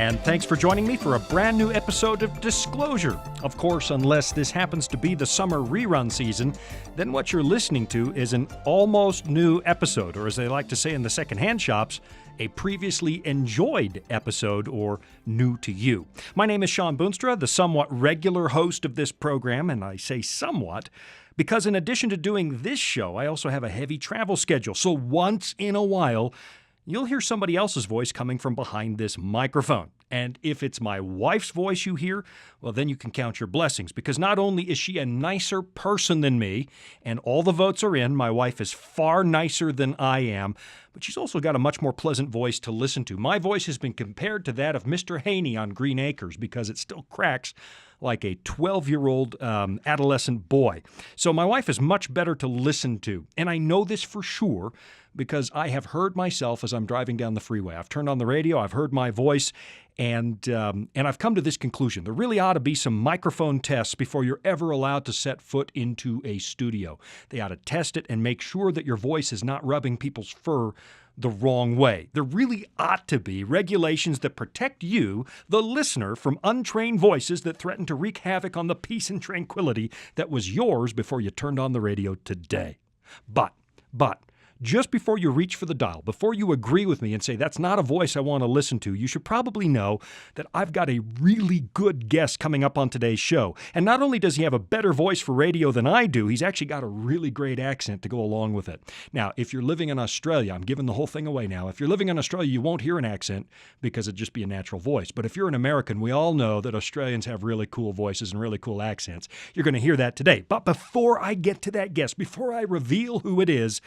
and thanks for joining me for a brand new episode of Disclosure. Of course, unless this happens to be the summer rerun season, then what you're listening to is an almost new episode, or as they like to say in the secondhand shops, a previously enjoyed episode or new to you. My name is Sean Boonstra, the somewhat regular host of this program, and I say somewhat because in addition to doing this show, I also have a heavy travel schedule. So once in a while, you'll hear somebody else's voice coming from behind this microphone. And if it's my wife's voice you hear, well, then you can count your blessings, because not only is she a nicer person than me, and all the votes are in, my wife is far nicer than I am, but she's also got a much more pleasant voice to listen to. My voice has been compared to that of Mr. Haney on Green Acres because it still cracks like a 12-year-old adolescent boy. So my wife is much better to listen to, and I know this for sure because I have heard myself as I'm driving down the freeway. I've turned on the radio, I've heard my voice, and I've come to this conclusion. There really ought to be some microphone tests before you're ever allowed to set foot into a studio. They ought to test it and make sure that your voice is not rubbing people's fur the wrong way. There really ought to be regulations that protect you, the listener, from untrained voices that threaten to wreak havoc on the peace and tranquility that was yours before you turned on the radio today. But, just before you reach for the dial, before you agree with me and say, that's not a voice I want to listen to, you should probably know that I've got a really good guest coming up on today's show. And not only does he have a better voice for radio than I do, he's actually got a really great accent to go along with it. Now, if you're living in Australia, I'm giving the whole thing away now. If you're living in Australia, you won't hear an accent because it'd just be a natural voice. But if you're an American, we all know that Australians have really cool voices and really cool accents. You're going to hear that today. But before I get to that guest, before I reveal who it is,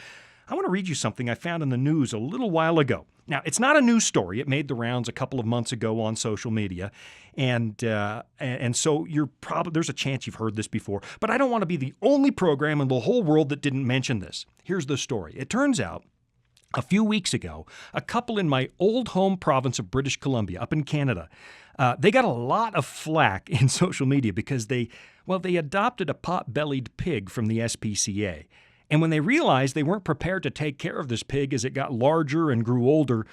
I want to read you something I found in the news a little while ago. Now, it's not a news story. It made the rounds a couple of months ago on social media, and so there's a chance you've heard this before. But I don't want to be the only program in the whole world that didn't mention this. Here's the story. It turns out, a few weeks ago, a couple in my old home province of British Columbia, up in Canada, they got a lot of flack in social media because they adopted a pot-bellied pig from the SPCA. And when they realized they weren't prepared to take care of this pig as it got larger and grew older,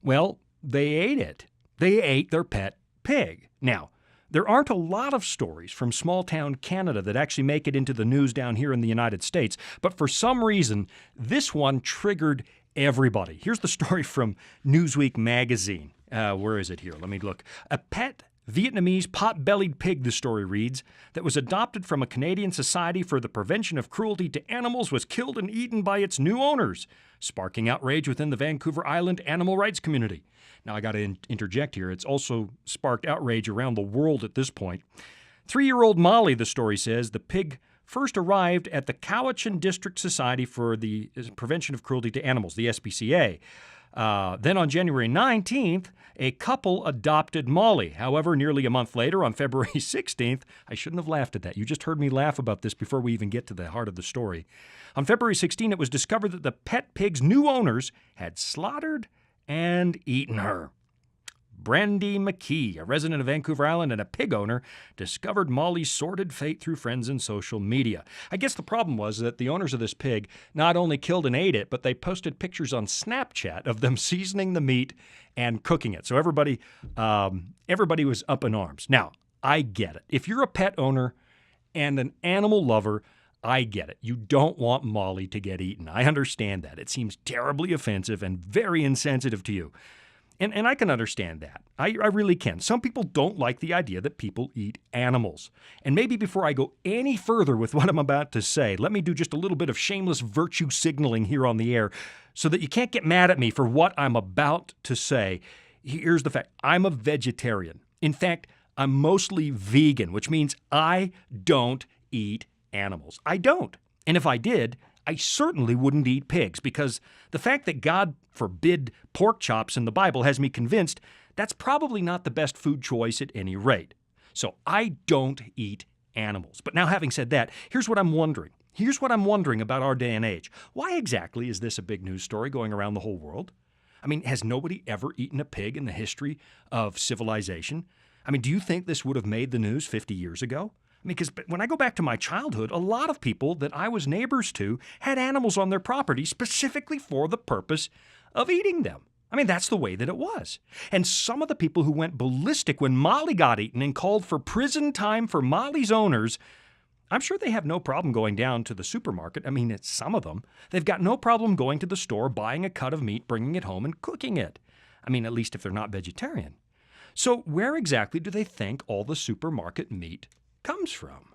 well, they ate it. They ate their pet pig. Now, there aren't a lot of stories from small-town Canada that actually make it into the news down here in the United States, but for some reason, this one triggered everybody. Here's the story from Newsweek magazine. Where is it here? Let me look. A pet Vietnamese pot-bellied pig, the story reads, that was adopted from a Canadian Society for the Prevention of Cruelty to Animals was killed and eaten by its new owners, sparking outrage within the Vancouver Island animal rights community. Now, I got to interject here. It's also sparked outrage around the world at this point. 3-year-old Molly, the story says, the pig first arrived at the Cowichan District Society for the Prevention of Cruelty to Animals, the SPCA. Then on January 19th, a couple adopted Molly. However, nearly a month later, on February 16th, I shouldn't have laughed at that. You just heard me laugh about this before we even get to the heart of the story. On February 16th, it was discovered that the pet pig's new owners had slaughtered and eaten her. Brandy McKee, a resident of Vancouver Island and a pig owner, discovered Molly's sordid fate through friends and social media. I guess the problem was that the owners of this pig not only killed and ate it, but they posted pictures on Snapchat of them seasoning the meat and cooking it. So everybody was up in arms. Now, I get it. If you're a pet owner and an animal lover, I get it. You don't want Molly to get eaten. I understand that. It seems terribly offensive and very insensitive to you. And I can understand that. I really can. Some people don't like the idea that people eat animals. And maybe before I go any further with what I'm about to say, let me do just a little bit of shameless virtue signaling here on the air so that you can't get mad at me for what I'm about to say. Here's the fact. I'm a vegetarian. In fact, I'm mostly vegan, which means I don't eat animals. I don't. And if I did, I certainly wouldn't eat pigs, because the fact that God forbid pork chops in the Bible has me convinced that's probably not the best food choice at any rate. So I don't eat animals. But now, having said that, here's what I'm wondering. Here's what I'm wondering about our day and age. Why exactly is this a big news story going around the whole world? I mean, has nobody ever eaten a pig in the history of civilization? I mean, do you think this would have made the news 50 years ago? Because when I go back to my childhood, a lot of people that I was neighbors to had animals on their property specifically for the purpose of eating them. I mean, that's the way that it was. And some of the people who went ballistic when Molly got eaten and called for prison time for Molly's owners, I'm sure they have no problem going down to the supermarket. I mean, it's some of them. They've got no problem going to the store, buying a cut of meat, bringing it home, and cooking it. I mean, at least if they're not vegetarian. So where exactly do they think all the supermarket meat comes from?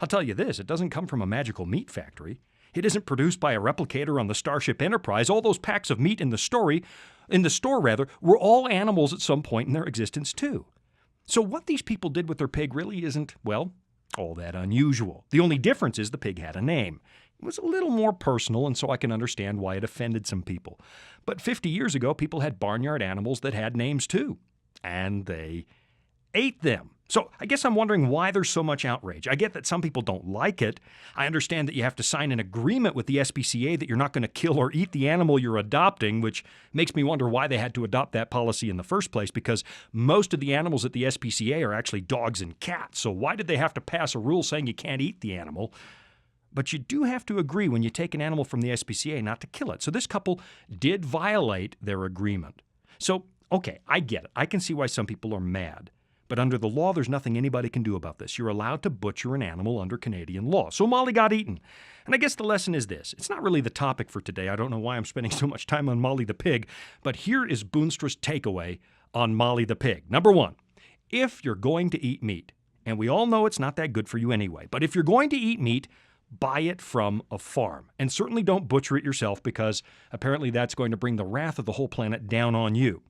I'll tell you this, it doesn't come from a magical meat factory. It isn't produced by a replicator on the Starship Enterprise. All those packs of meat in the store, were all animals at some point in their existence too. So what these people did with their pig really isn't, well, all that unusual. The only difference is the pig had a name. It was a little more personal, and so I can understand why it offended some people. But 50 years ago, people had barnyard animals that had names too, and they ate them. So I guess I'm wondering why there's so much outrage. I get that some people don't like it. I understand that you have to sign an agreement with the SPCA that you're not going to kill or eat the animal you're adopting, which makes me wonder why they had to adopt that policy in the first place, because most of the animals at the SPCA are actually dogs and cats. So why did they have to pass a rule saying you can't eat the animal? But you do have to agree when you take an animal from the SPCA not to kill it. So this couple did violate their agreement. So, okay, I get it. I can see why some people are mad. But under the law, there's nothing anybody can do about this. You're allowed to butcher an animal under Canadian law. So Molly got eaten. And I guess the lesson is this. It's not really the topic for today. I don't know why I'm spending so much time on Molly the pig. But here is Boonstra's takeaway on Molly the pig. Number one, if you're going to eat meat, and we all know it's not that good for you anyway, but if you're going to eat meat, buy it from a farm. And certainly don't butcher it yourself, because apparently that's going to bring the wrath of the whole planet down on you.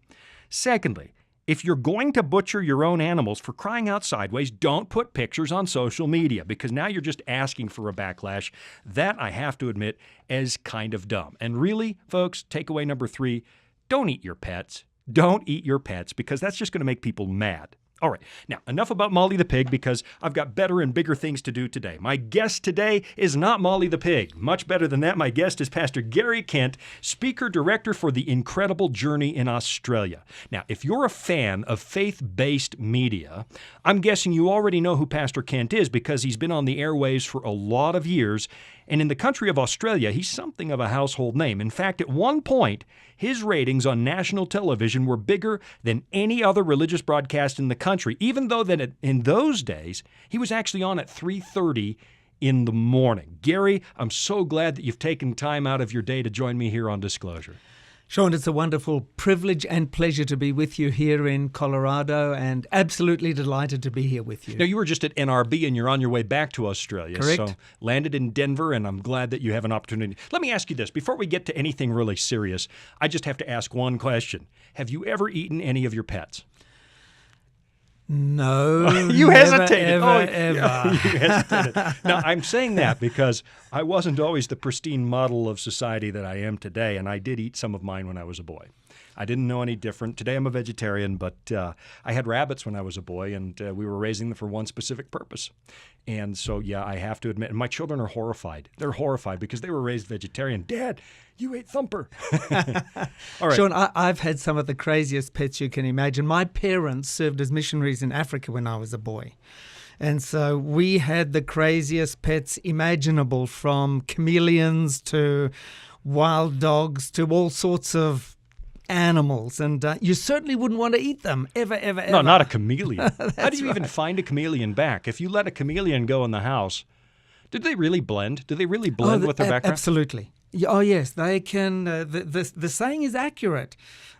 Secondly, if you're going to butcher your own animals, for crying out sideways, don't put pictures on social media, because now you're just asking for a backlash. That, I have to admit, is kind of dumb. And really, folks, takeaway number 3, don't eat your pets. Don't eat your pets, because that's just going to make people mad. All right, now enough about Molly the pig, because I've got better and bigger things to do today. My guest today is not Molly the pig. Much better than that, my guest is Pastor Gary Kent, speaker-director for the Incredible Journey in Australia. Now, if you're a fan of faith-based media, I'm guessing you already know who Pastor Kent is, because he's been on the airwaves for a lot of years. And in the country of Australia, he's something of a household name. In fact, at one point, his ratings on national television were bigger than any other religious broadcast in the country, even though that in those days, he was actually on at 3:30 in the morning. Gary, I'm so glad that you've taken time out of your day to join me here on Disclosure. Sean, it's a wonderful privilege and pleasure to be with you here in Colorado, and absolutely delighted to be here with you. Now, you were just at NRB and you're on your way back to Australia. Correct. So landed in Denver, and I'm glad that you have an opportunity. Let me ask you this. Before we get to anything really serious, I just have to ask one question. Have you ever eaten any of your pets? No. You hesitated. Ever. You hesitated. Now, I'm saying that because I wasn't always the pristine model of society that I am today, and I did eat some of mine when I was a boy. I didn't know any different. Today I'm a vegetarian, but I had rabbits when I was a boy, and we were raising them for one specific purpose. And so, yeah, I have to admit, and my children are horrified. They're horrified because they were raised vegetarian. Dad, you ate Thumper. All right. Sean, I've had some of the craziest pets you can imagine. My parents served as missionaries in Africa when I was a boy. And so we had the craziest pets imaginable, from chameleons to wild dogs to all sorts of animals, and you certainly wouldn't want to eat them, ever. No, not a chameleon. How do you even find a chameleon back? If you let a chameleon go in the house, did they really blend? Do they really blend with their background? Absolutely. Oh, yes, they can. The saying is accurate.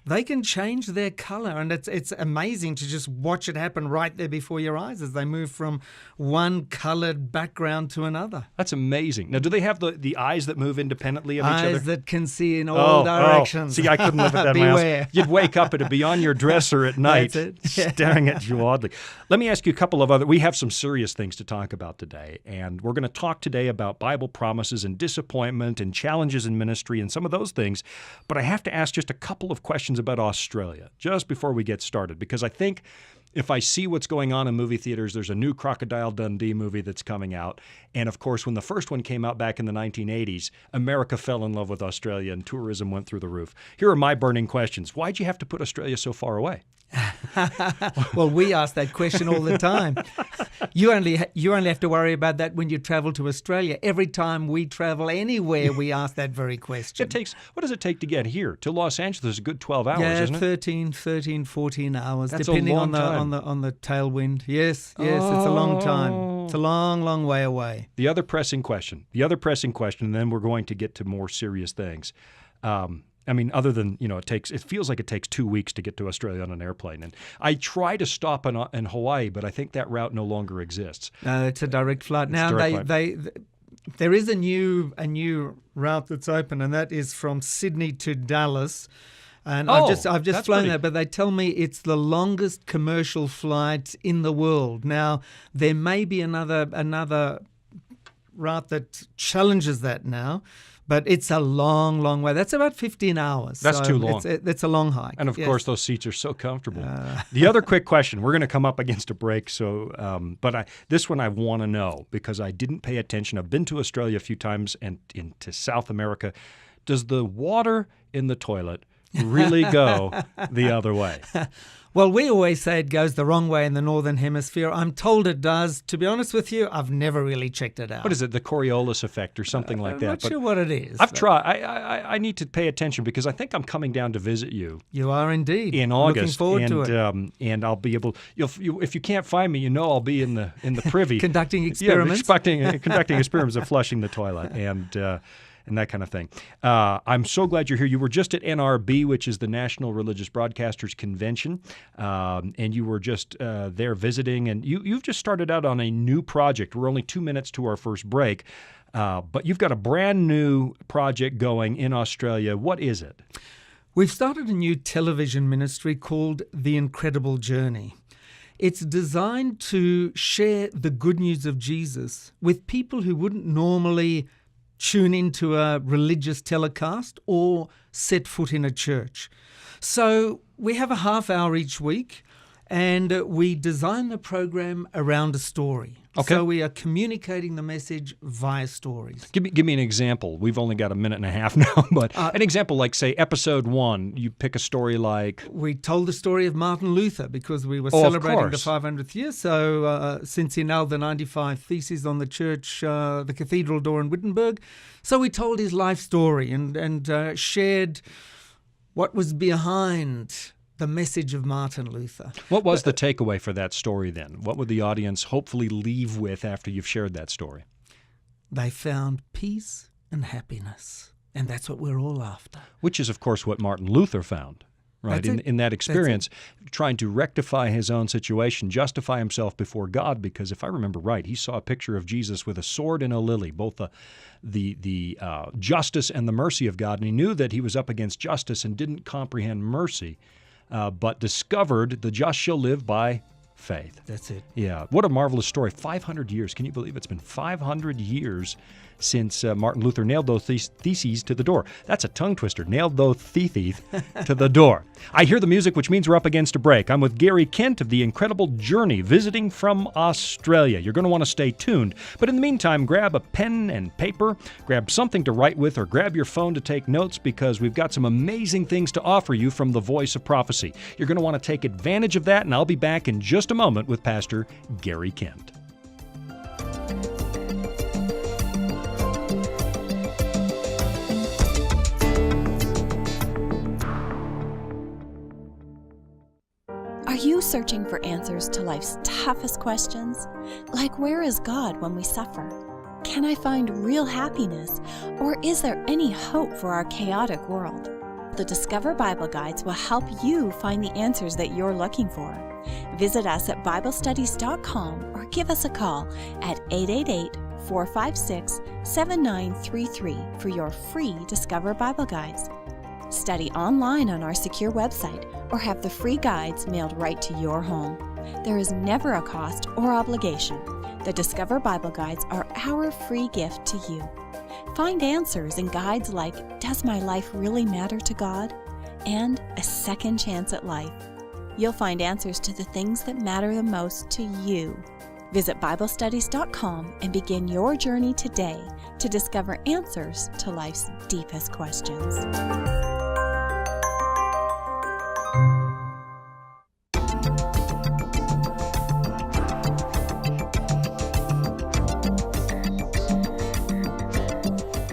They can change their color, and it's amazing to just watch it happen right there before your eyes as they move from one colored background to another. That's amazing. Now, do they have the eyes that move independently of each other? Eyes that can see in all directions. See, I couldn't live at that Beware. house. You'd wake up, it'd be on your dresser at night, That's it. staring at you oddly. Let me ask you a couple of other. We have some serious things to talk about today, and we're going to talk today about Bible promises and disappointment and challenges in ministry and some of those things. But I have to ask just a couple of questions about Australia just before we get started, because I think if I see what's going on in movie theaters, there's a new Crocodile Dundee movie that's coming out. And of course, when the first one came out back in the 1980s, America fell in love with Australia and tourism went through the roof. Here are my burning questions. Why'd you have to put Australia so far away? Well, we ask that question all the time. You only have to worry about that when you travel to Australia. Every time we travel anywhere, we ask that very question. What does it take to get here? To Los Angeles is a good 12 hours, yeah, isn't it? 13, 14 hours, That's depending a on long the time. on the tailwind. Yes, it's a long time. It's a long, long way away. The other pressing question, and then we're going to get to more serious things. I mean, other than, it feels like it takes 2 weeks to get to Australia on an airplane. And I try to stop in Hawaii, but I think that route no longer exists. It's a direct flight. Now, there is a new route that's open, and that is from Sydney to Dallas. And I've just flown that, but they tell me it's the longest commercial flight in the world. Now, there may be another route that challenges that now. But it's a long, long way. That's about 15 hours. That's too long. It's a long hike. And, of course, those seats are so comfortable. The other quick question, we're going to come up against a break, but this one I want to know because I didn't pay attention. I've been to Australia a few times and into South America. Does the water in the toilet really go the other way? Well, we always say it goes the wrong way in the Northern Hemisphere. I'm told it does. To be honest with you, I've never really checked it out. What is it, the Coriolis effect or something like that? I'm not sure what it is. I've tried. I need to pay attention because I think I'm coming down to visit you. You are indeed. In August. Looking forward to it. And I'll be able, if you can't find me, I'll be in the privy. Conducting experiments. Yeah, conducting experiments of flushing the toilet. And that kind of thing. I'm so glad you're here. You were just at NRB, which is the National Religious Broadcasters Convention, and you were just there visiting. And you've just started out on a new project. We're only 2 minutes to our first break, but you've got a brand new project going in Australia. What is it? We've started a new television ministry called The Incredible Journey. It's designed to share the good news of Jesus with people who wouldn't normally tune into a religious telecast or set foot in a church. So we have a half hour each week, and we design the program around a story. Okay. So we are communicating the message via stories. Give me an example. We've only got a minute and a half now, but an example like, say, episode 1, you pick a story like... We told the story of Martin Luther because we were celebrating the 500th year. So since he nailed the 95 Theses on the church, the cathedral door in Wittenberg. So we told his life story and shared what was behind the message of Martin Luther. What was the takeaway for that story then? What would the audience hopefully leave with after you've shared that story? They found peace and happiness, and that's what we're all after. Which is, of course, what Martin Luther found, right? In that experience, trying to rectify his own situation, justify himself before God, because if I remember right, he saw a picture of Jesus with a sword and a lily, both the justice and the mercy of God, and he knew that he was up against justice and didn't comprehend mercy. But discovered the just shall live by faith. That's it. Yeah. What a marvelous story. 500 years. Can you believe it's been 500 years since Martin Luther nailed those theses to the door? That's a tongue twister. Nailed those theses to the door. I hear the music, which means we're up against a break. I'm with Gary Kent of The Incredible Journey, visiting from Australia. You're going to want to stay tuned. But in the meantime, grab a pen and paper, grab something to write with, or grab your phone to take notes, because we've got some amazing things to offer you from the Voice of Prophecy. You're going to want to take advantage of that, and I'll be back in just a moment with Pastor Gary Kent. Are you searching for answers to life's toughest questions? Like, where is God when we suffer? Can I find real happiness? Or is there any hope for our chaotic world? The Discover Bible Guides will help you find the answers that you're looking for. Visit us at BibleStudies.com or give us a call at 888-456-7933 for your free Discover Bible Guides. Study online on our secure website or have the free guides mailed right to your home. There is never a cost or obligation. The Discover Bible Guides are our free gift to you. Find answers in guides like, Does My Life Really Matter to God? And A Second Chance at Life. you'll find answers to the things that matter the most to you. Visit BibleStudies.com and begin your journey today to discover answers to life's deepest questions.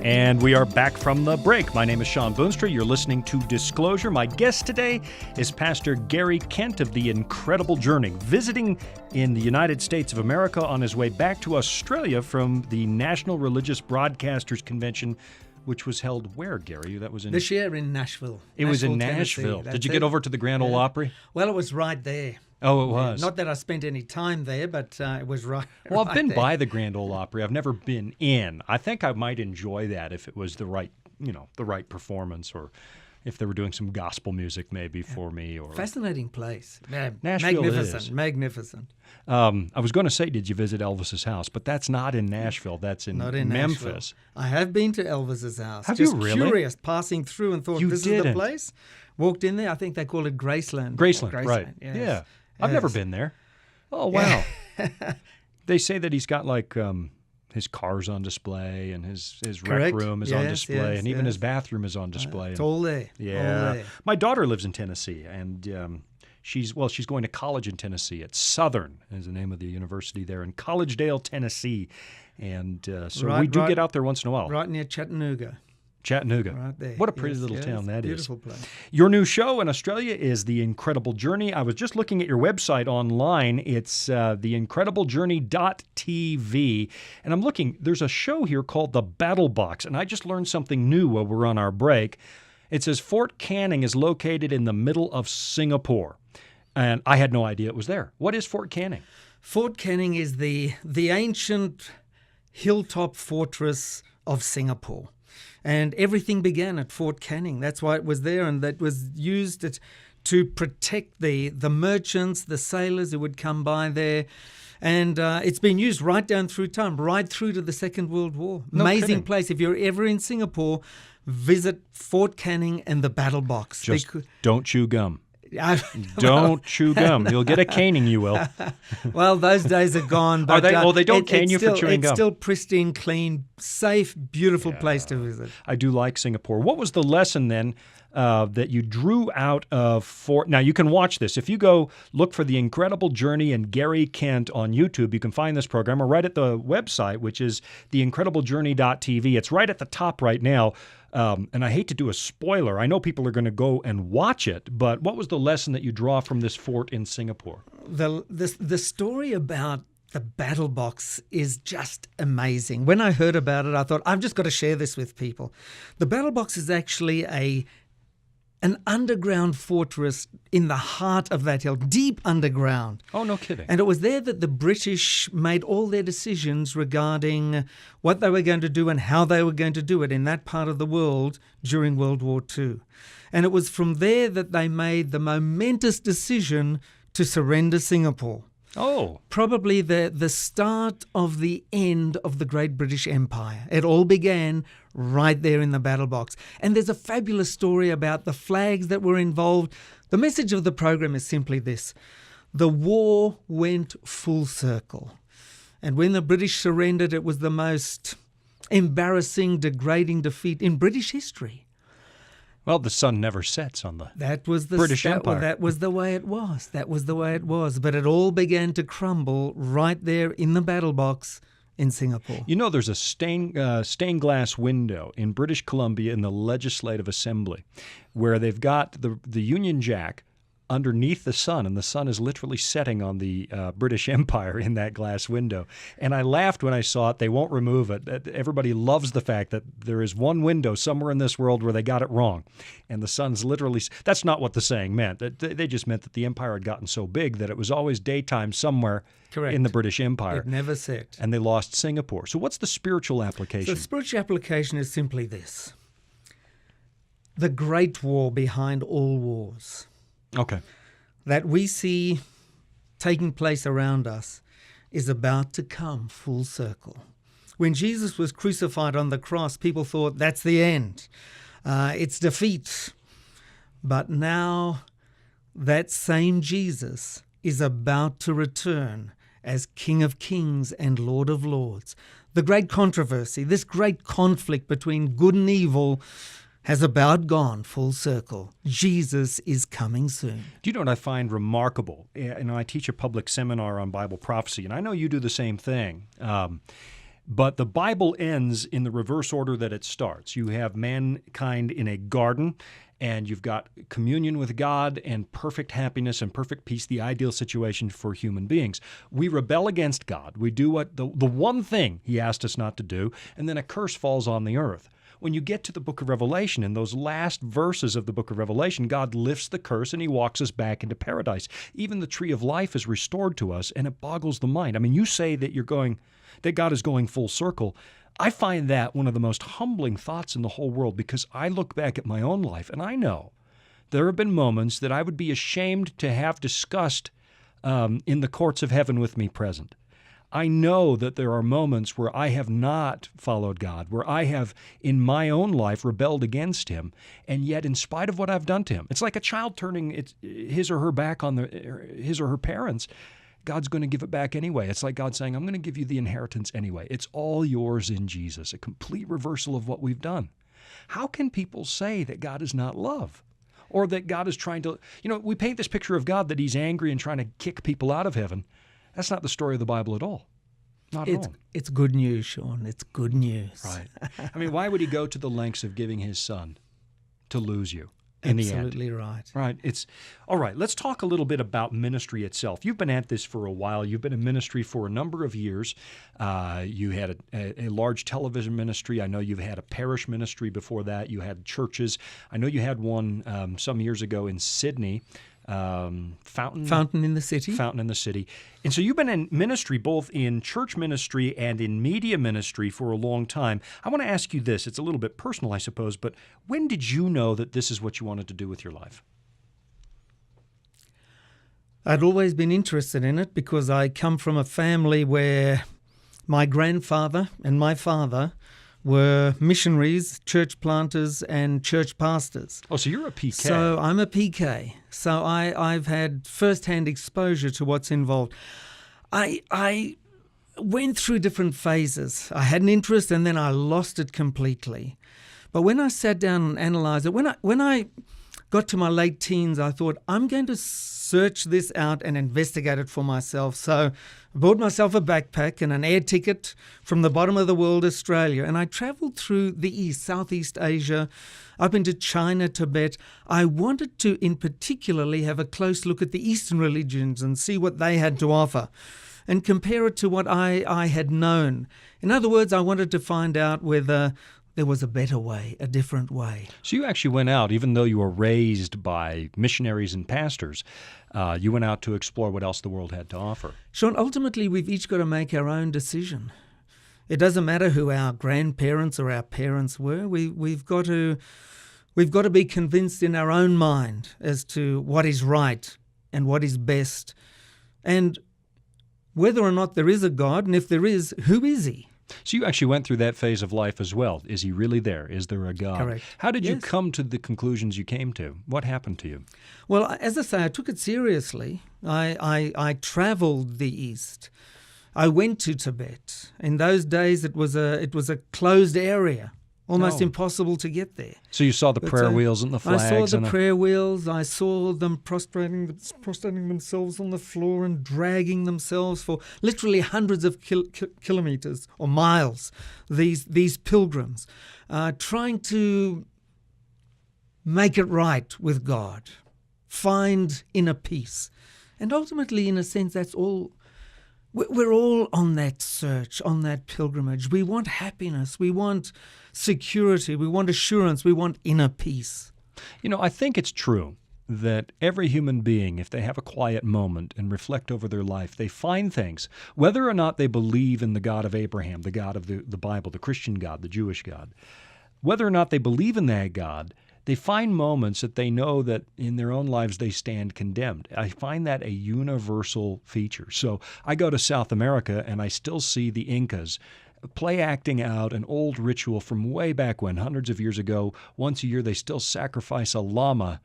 And we are back from the break. My name is Sean Boonstra. You're listening to Disclosure. My guest today is Pastor Gary Kent of The Incredible Journey, visiting in the United States of America on his way back to Australia from the National Religious Broadcasters Convention, which was held where, Gary? That was in this year in Nashville. It was in Tennessee. Nashville. Did you That's get it. over to the Grand Ole Opry? Well, it was right there. Oh, it was. Not that I spent any time there, but it was right. Well, I've right been there. by the Grand Ole Opry. I've never been in. I think I might enjoy that if it was the right, the right performance, or if they were doing some gospel music maybe for me. Or Fascinating place. Nashville magnificent, is. Magnificent. I was going to say, did you visit Elvis's house? But that's not in Nashville. That's in Not in Memphis. Nashville. I have been to Elvis's house. Have Just you really? Curious, passing through and thought, You this is didn't. the place. Walked in there. I think they call it Graceland. Graceland, right? Yes. Yeah, I've never been there. Oh wow! They say that he's got like his car's on display, and his rec Correct. room is on Yes, display, yes, and even yes. his bathroom is on display. It's all there. Yeah. All there. My daughter lives in Tennessee, and she's going to college in Tennessee. At Southern is the name of the university there in Collegedale, Tennessee. And so we do get out there once in a while. Right near Chattanooga. Chattanooga. Right there. What a pretty Yes, little yes. town that is. Beautiful place. Your new show in Australia is The Incredible Journey. I was just looking at your website online. It's theincrediblejourney.tv. And I'm looking, there's a show here called The Battle Box. And I just learned something new while we're on our break. It says Fort Canning is located in the middle of Singapore. And I had no idea it was there. What is Fort Canning? Fort Canning is the ancient hilltop fortress of Singapore. And everything began at Fort Canning. That's why it was there, and that was used to protect the merchants, the sailors who would come by there. And it's been used right down through time, right through to the Second World War. No Amazing kidding. place. If you're ever in Singapore, visit Fort Canning and the Battle Box. Just don't chew gum. Don't chew gum. You'll get a caning, you will. Well, those days are gone. But, they don't cane you for chewing it's gum. still pristine, clean, safe, beautiful place to visit. I do like Singapore. What was the lesson then that you drew out of Fort? Now, you can watch this. If you go look for The Incredible Journey and Gary Kent on YouTube, you can find this program, or right at the website, which is theincrediblejourney.tv. It's right at the top right now. And I hate to do a spoiler. I know people are going to go and watch it, but what was the lesson that you draw from this fort in Singapore? The story about the Battle Box is just amazing. When I heard about it, I thought, I've just got to share this with people. The Battle Box is actually an underground fortress in the heart of that hill, deep underground. Oh, no kidding. And it was there that the British made all their decisions regarding what they were going to do and how they were going to do it in that part of the world during World War II. And it was from there that they made the momentous decision to surrender Singapore. Oh. Probably the start of the end of the Great British Empire. It all began right there in the Battle Box. And there's a fabulous story about the flags that were involved. The message of the program is simply this: the war went full circle. And when the British surrendered, it was the most embarrassing, degrading defeat in British history. Well, the sun never sets on the That was the British Empire. That was the way it was. That was the way it was. But it all began to crumble right there in the Battle Box in Singapore. You know, there's a stained glass window in British Columbia in the Legislative Assembly where they've got the Union Jack underneath the sun, and the sun is literally setting on the British Empire in that glass window. And I laughed when I saw it. They won't remove it. Everybody loves the fact that there is one window somewhere in this world where they got it wrong. And the sun's literally... That's not what the saying meant. They just meant that the empire had gotten so big that it was always daytime somewhere Correct. in the British Empire. It never set. And they lost Singapore. So what's the spiritual So application? the spiritual application is simply this: the great war behind all wars Okay. that we see taking place around us is about to come full circle. When Jesus was crucified on the cross, people thought that's the end. It's defeat. But now that same Jesus is about to return as King of Kings and Lord of Lords. The great controversy, this great conflict between good and evil, has about gone full circle. Jesus is coming soon. Do you know what I find remarkable? I teach a public seminar on Bible prophecy, and I know you do the same thing. But the Bible ends in the reverse order that it starts. You have mankind in a garden, and you've got communion with God and perfect happiness and perfect peace, the ideal situation for human beings. We rebel against God. We do what the one thing He asked us not to do, and then a curse falls on the earth. When you get to the book of Revelation, in those last verses of the book of Revelation, God lifts the curse and He walks us back into paradise. Even the tree of life is restored to us, and it boggles the mind. I mean, you say that that God is going full circle. I find that one of the most humbling thoughts in the whole world, because I look back at my own life and I know there have been moments that I would be ashamed to have discussed in the courts of heaven with me present. I know that there are moments where I have not followed God, where I have in my own life rebelled against Him, and yet in spite of what I've done to Him, it's like a child turning his or her back on his or her parents. God's going to give it back anyway. It's like God saying, I'm going to give you the inheritance anyway. It's all yours in Jesus, a complete reversal of what we've done. How can people say that God is not love? Or that God is trying to, we paint this picture of God that He's angry and trying to kick people out of heaven. That's not the story of the Bible at all. Not at all. It's good news, Sean. It's good news. Right. I mean, why would He go to the lengths of giving His Son to lose you? In the end. Absolutely right. Right. All right. Let's talk a little bit about ministry itself. You've been at this for a while. You've been in ministry for a number of years. You had a large television ministry. I know you've had a parish ministry before that. You had churches. I know you had one some years ago in Sydney. Fountain in the City. And so you've been in ministry, both in church ministry and in media ministry for a long time. I want to ask you this. It's a little bit personal, I suppose, but when did you know that this is what you wanted to do with your life? I'd always been interested in it because I come from a family where my grandfather and my father were missionaries, church planters, and church pastors. Oh, so you're a PK. So I'm a PK. So I've had first-hand exposure to what's involved. I went through different phases. I had an interest and then I lost it completely. But when I sat down and analysed it, when I got to my late teens, I thought, I'm going to search this out and investigate it for myself. So I bought myself a backpack and an air ticket from the bottom of the world, Australia, and I travelled through the East, Southeast Asia, up into China, Tibet. I wanted to, in particularly, have a close look at the Eastern religions and see what they had to offer and compare it to what I had known. In other words, I wanted to find out whether there was a better way, a different way. So you actually went out, even though you were raised by missionaries and pastors, you went out to explore what else the world had to offer. Sean, ultimately we've each got to make our own decision. It doesn't matter who our grandparents or our parents were. We've got to be convinced in our own mind as to what is right and what is best, and whether or not there is a God, and if there is, who is He? So you actually went through that phase of life as well. Is He really there? Is there a God? Correct. How did you Yes. come to the conclusions you came to? What happened to you? Well, as I say, I took it seriously. I travelled the East. I went to Tibet. In those days, it was a closed area, almost Oh. impossible to get there. So you saw the prayer wheels and the flags. I saw the prayer wheels. I saw them prostrating themselves on the floor and dragging themselves for literally hundreds of kilometers or miles. These pilgrims trying to make it right with God, find inner peace, and ultimately, in a sense, that's all. We're all on that search, on that pilgrimage. We want happiness. We want security. We want assurance. We want inner peace. You know, I think it's true that every human being, if they have a quiet moment and reflect over their life, they find things, whether or not they believe in the God of Abraham, the God of the Bible, the Christian God, the Jewish God, whether or not they believe in that God, they find moments that they know that in their own lives they stand condemned. I find that a universal feature. So I go to South America and I still see the Incas play acting out an old ritual from way back when, hundreds of years ago. Once a year they still sacrifice a llama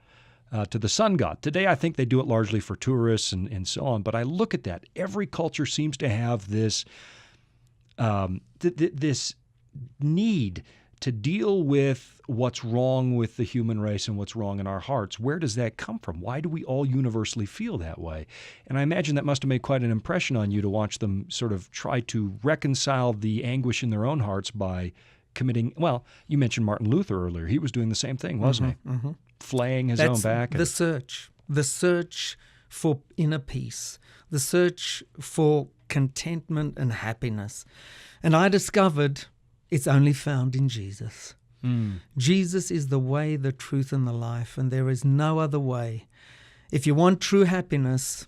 to the sun god. Today, I think they do it largely for tourists and so on. But I look at that. Every culture seems to have this this need to deal with what's wrong with the human race and what's wrong in our hearts. Where does that come from? Why do we all universally feel that way? And I imagine that must have made quite an impression on you to watch them sort of try to reconcile the anguish in their own hearts by committing, well, you mentioned Martin Luther earlier. He was doing the same thing, wasn't he? Mm-hmm. Flaying his That's own back. the search for inner peace, the search for contentment and happiness. And I discovered it's only found in Jesus. Jesus is the way, the truth, and the life, and there is no other way. If you want true happiness,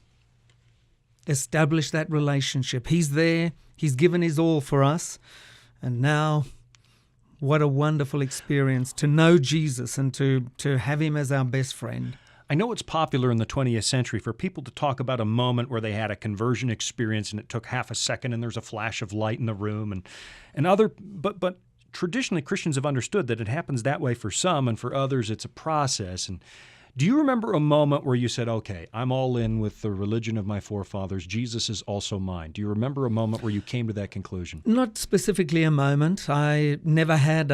establish that relationship. He's there. He's given his all for us. And now, what a wonderful experience to know Jesus and to have him as our best friend. I know it's popular in the 20th century for people to talk about a moment where they had a conversion experience and it took half a second and there's a flash of light in the room but traditionally Christians have understood that it happens that way for some, and for others it's a process. And do you remember a moment where you said, okay, I'm all in with the religion of my forefathers, Jesus is also mine? Do you remember a moment where you came to that conclusion? Not specifically a moment. I never had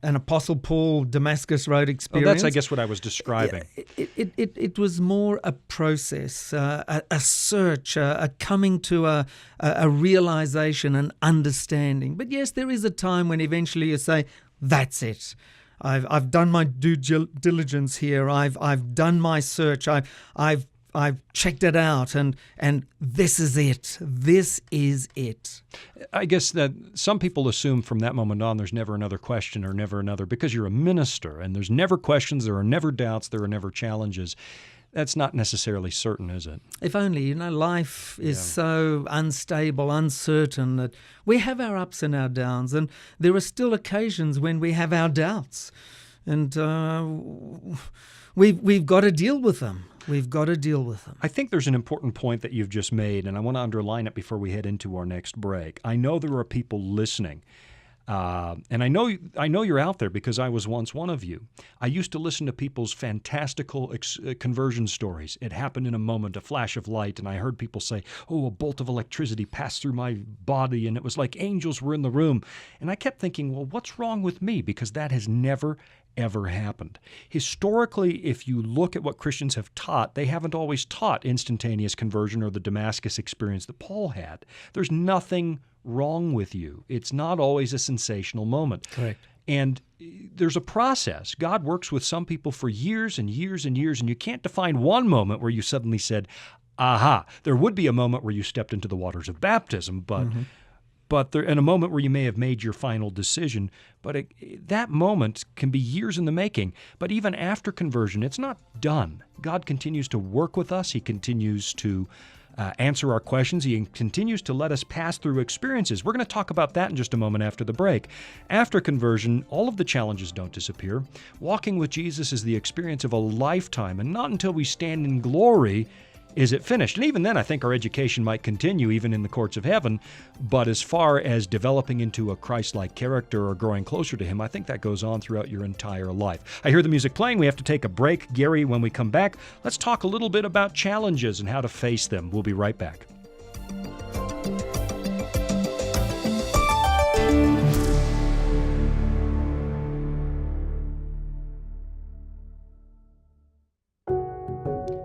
an Apostle Paul Damascus Road experience. Well, that's, I guess, what I was describing. It was more a process, a search, a coming to a realization, an understanding. But yes, there is a time when eventually you say, that's it. I've done my due diligence here. I've done my search. I've checked it out, and this is it. This is it. I guess that some people assume from that moment on there's never another question or never another, because you're a minister and there's never questions, there are never doubts, there are never challenges. That's not necessarily certain, is it? If only, life is so unstable, uncertain, that we have our ups and our downs, and there are still occasions when we have our doubts, and we've got to deal with them. We've got to deal with them. I think there's an important point that you've just made, and I want to underline it before we head into our next break. I know there are people listening, and I know you're out there because I was once one of you. I used to listen to people's fantastical conversion stories. It happened in a moment, a flash of light, and I heard people say, oh, a bolt of electricity passed through my body, and it was like angels were in the room. And I kept thinking, well, what's wrong with me? Because that has never ever happened. Historically, if you look at what Christians have taught, they haven't always taught instantaneous conversion or the Damascus experience that Paul had. There's nothing wrong with you. It's not always a sensational moment. Correct. And there's a process. God works with some people for years and years and years, and you can't define one moment where you suddenly said, aha. There would be a moment where you stepped into the waters of baptism, but there, in a moment where you may have made your final decision. But that moment can be years in the making. But even after conversion, it's not done. God continues to work with us. He continues to answer our questions. He continues to let us pass through experiences. We're going to talk about that in just a moment after the break. After conversion, all of the challenges don't disappear. Walking with Jesus is the experience of a lifetime, and not until we stand in glory is it finished. And even then, I think our education might continue even in the courts of heaven. But as far as developing into a Christ-like character or growing closer to Him, I think that goes on throughout your entire life. I hear the music playing. We have to take a break. Gary, when we come back, let's talk a little bit about challenges and how to face them. We'll be right back.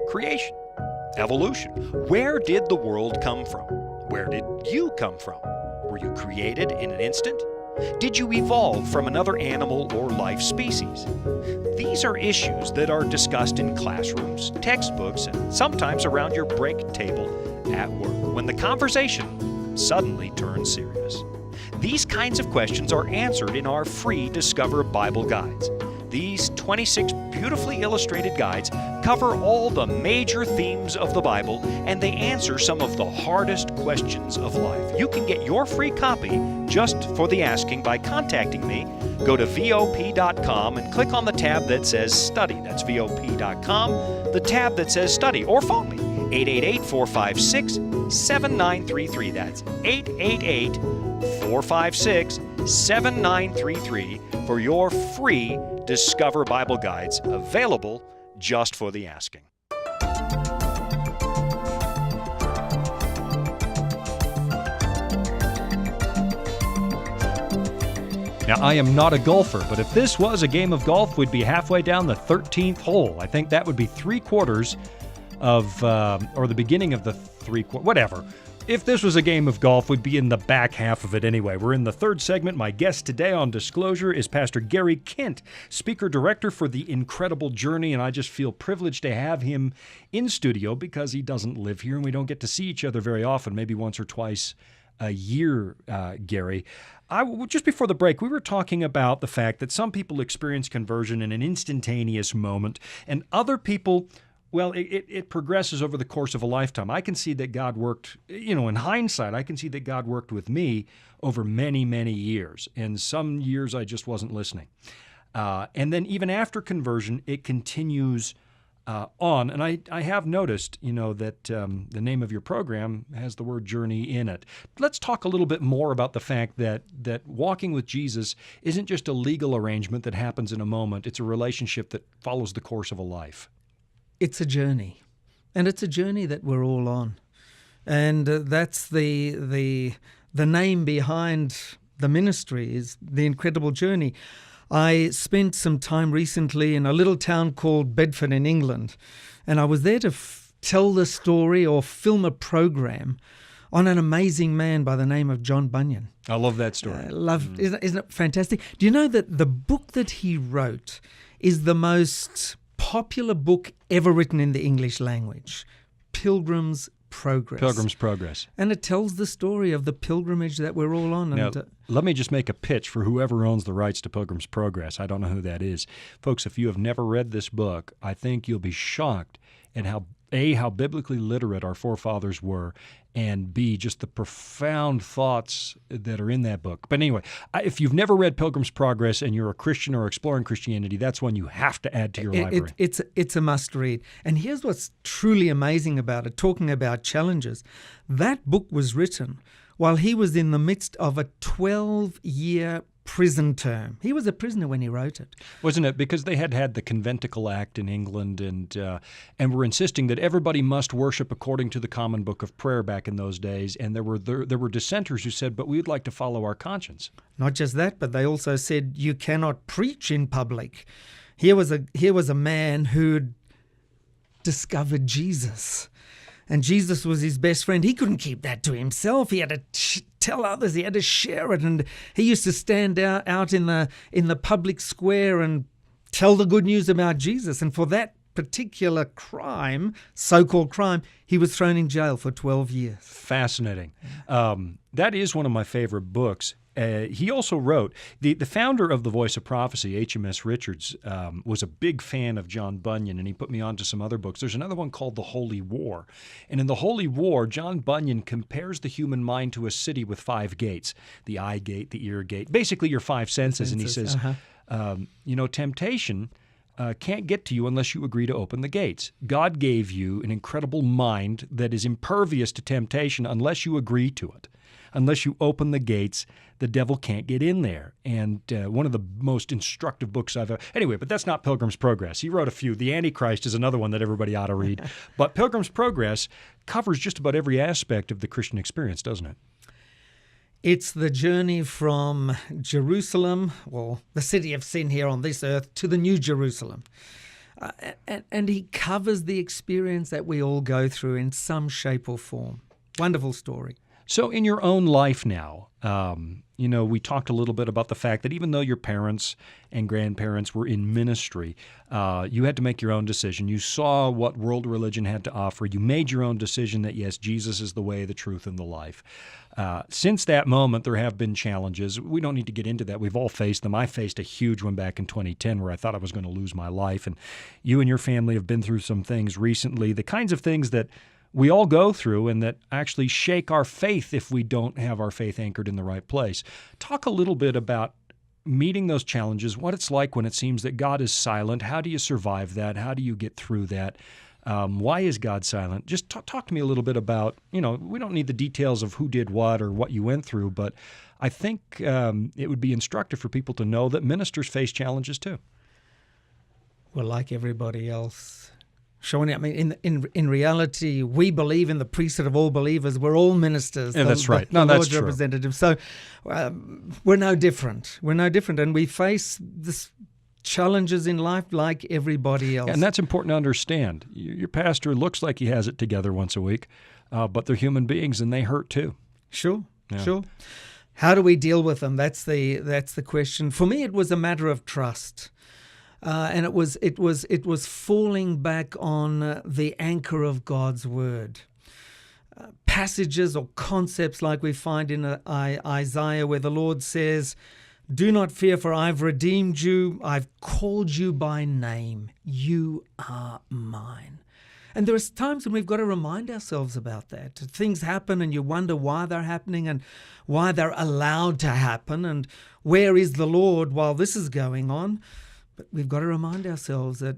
Creation. Evolution. Where did the world come from? Where did you come from? Were you created in an instant? Did you evolve from another animal or life species? These are issues that are discussed in classrooms, textbooks, and sometimes around your break table at work, when the conversation suddenly turns serious. These kinds of questions are answered in our free Discover Bible guides. These 26 beautifully illustrated guides cover all the major themes of the Bible, and they answer some of the hardest questions of life. You can get your free copy just for the asking by contacting me. Go to VOP.com and click on the tab that says Study. That's VOP.com, the tab that says Study, or phone me, 888-456-7933. That's 888-456-7933 for your free Discover Bible Guides, available just for the asking. Now, I am not a golfer, but if this was a game of golf, we'd be halfway down the 13th hole. I think that would be 3/4 of, or the beginning of the 3/4, whatever. If this was a game of golf, we'd be in the back half of it anyway. We're in the third segment. My guest today on Disclosure is Pastor Gary Kent, Speaker-Director for The Incredible Journey, and I just feel privileged to have him in studio because he doesn't live here and we don't get to see each other very often, maybe once or twice a year, Gary. Just before the break, we were talking about the fact that some people experience conversion in an instantaneous moment, and other people, well, it progresses over the course of a lifetime. I can see that God worked, in hindsight, I can see that God worked with me over many, many years, and some years I just wasn't listening. And then even after conversion, it continues on. And I have noticed, that the name of your program has the word journey in it. Let's talk a little bit more about the fact that walking with Jesus isn't just a legal arrangement that happens in a moment. It's a relationship that follows the course of a life. It's a journey, and it's a journey that we're all on. And that's the name behind the ministry is The Incredible Journey. I spent some time recently in a little town called Bedford in England, and I was there to tell the story or film a program on an amazing man by the name of John Bunyan. I love that story. Isn't it fantastic? Do you know that the book that he wrote is the most popular book ever written in the English language? Pilgrim's Progress. Pilgrim's Progress. And it tells the story of the pilgrimage that we're all on. Now, let me just make a pitch for whoever owns the rights to Pilgrim's Progress. I don't know who that is. Folks, if you have never read this book, I think you'll be shocked at how biblically literate our forefathers were, and B, just the profound thoughts that are in that book. But anyway, if you've never read Pilgrim's Progress and you're a Christian or exploring Christianity, that's one you have to add to your library. It's a must-read. And here's what's truly amazing about it, talking about challenges. That book was written while he was in the midst of a 12-year prison term. He was a prisoner when he wrote it. Wasn't it? Because they had the Conventicle Act in England and were insisting that everybody must worship according to the Common Book of Prayer back in those days. And there were dissenters who said, but we'd like to follow our conscience. Not just that, but they also said you cannot preach in public. Here was a man who'd discovered Jesus. And Jesus was his best friend. He couldn't keep that to himself. He had to tell others. He had to share it. And he used to stand out in the public square and tell the good news about Jesus. And for that particular crime, so-called crime, he was thrown in jail for 12 years. Fascinating. That is one of my favorite books. He also wrote, the founder of the Voice of Prophecy, H.M.S. Richards, was a big fan of John Bunyan, and he put me on to some other books. There's another one called The Holy War. And in The Holy War, John Bunyan compares the human mind to a city with 5 gates, the eye gate, the ear gate, basically your 5 senses. And he says, temptation can't get to you unless you agree to open the gates. God gave you an incredible mind that is impervious to temptation unless you agree to it. Unless you open the gates, the devil can't get in there. And one of the most instructive books I've ever... Anyway, but that's not Pilgrim's Progress. He wrote a few. The Antichrist is another one that everybody ought to read. But Pilgrim's Progress covers just about every aspect of the Christian experience, doesn't it? It's the journey from Jerusalem, well, the city of sin here on this earth, to the New Jerusalem. And he covers the experience that we all go through in some shape or form. Wonderful story. So in your own life now, we talked a little bit about the fact that even though your parents and grandparents were in ministry, you had to make your own decision. You saw what world religion had to offer. You made your own decision that, yes, Jesus is the way, the truth, and the life. Since that moment, there have been challenges. We don't need to get into that. We've all faced them. I faced a huge one back in 2010 where I thought I was going to lose my life. And you and your family have been through some things recently, the kinds of things that we all go through and that actually shake our faith if we don't have our faith anchored in the right place. Talk a little bit about meeting those challenges, what it's like when it seems that God is silent. How do you survive that? How do you get through that? Why is God silent? Just talk to me a little bit about, we don't need the details of who did what or what you went through, but I think it would be instructive for people to know that ministers face challenges too. Well, like everybody else. Sean, I mean, in reality, we believe in the priesthood of all believers. We're all ministers. Yeah, that's right. The No, that's Lord's true. representatives. So we're no different. We're no different. And we face this challenges in life like everybody else. And that's important to understand. Your pastor looks like he has it together once a week, but they're human beings and they hurt too. Sure, Yeah. sure. How do we deal with them? That's the question. For me, it was a matter of trust. And it was falling back on the anchor of God's word. Passages or concepts like we find in Isaiah, where the Lord says, "Do not fear, for I've redeemed you. I've called you by name. You are mine." And there are times when we've got to remind ourselves about that. Things happen and you wonder why they're happening and why they're allowed to happen and where is the Lord while this is going on. But we've got to remind ourselves that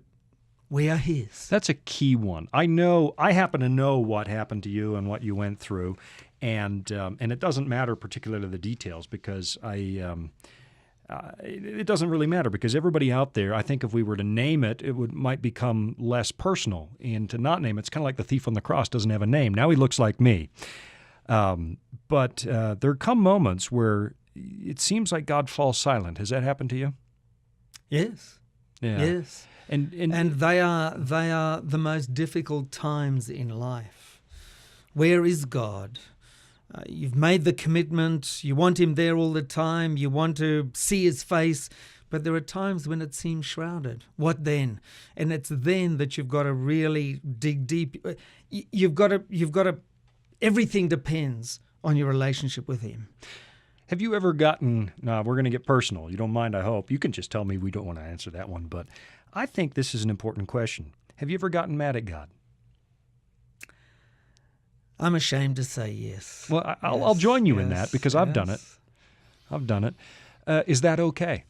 we are His. That's a key one. I happen to know what happened to you and what you went through, and it doesn't matter particularly the details because it doesn't really matter because everybody out there, I think if we were to name it, might become less personal, and to not name it, it's kind of like the thief on the cross doesn't have a name. Now he looks like me. But there come moments where it seems like God falls silent. Has that happened to you? Yes. Yeah. Yes. And they are the most difficult times in life. Where is God? You've made the commitment. You want Him there all the time. You want to see His face. But there are times when it seems shrouded. What then? And it's then that you've got to really dig deep. You've got to. Everything depends on your relationship with Him. have you ever gotten, we're going to get personal. You don't mind, I hope. You can just tell me we don't want to answer that one, but I think this is an important question. Have you ever gotten mad at God? I'm ashamed to say yes. Well, I'll join you in that because I've done it. I've done it. Is that okay?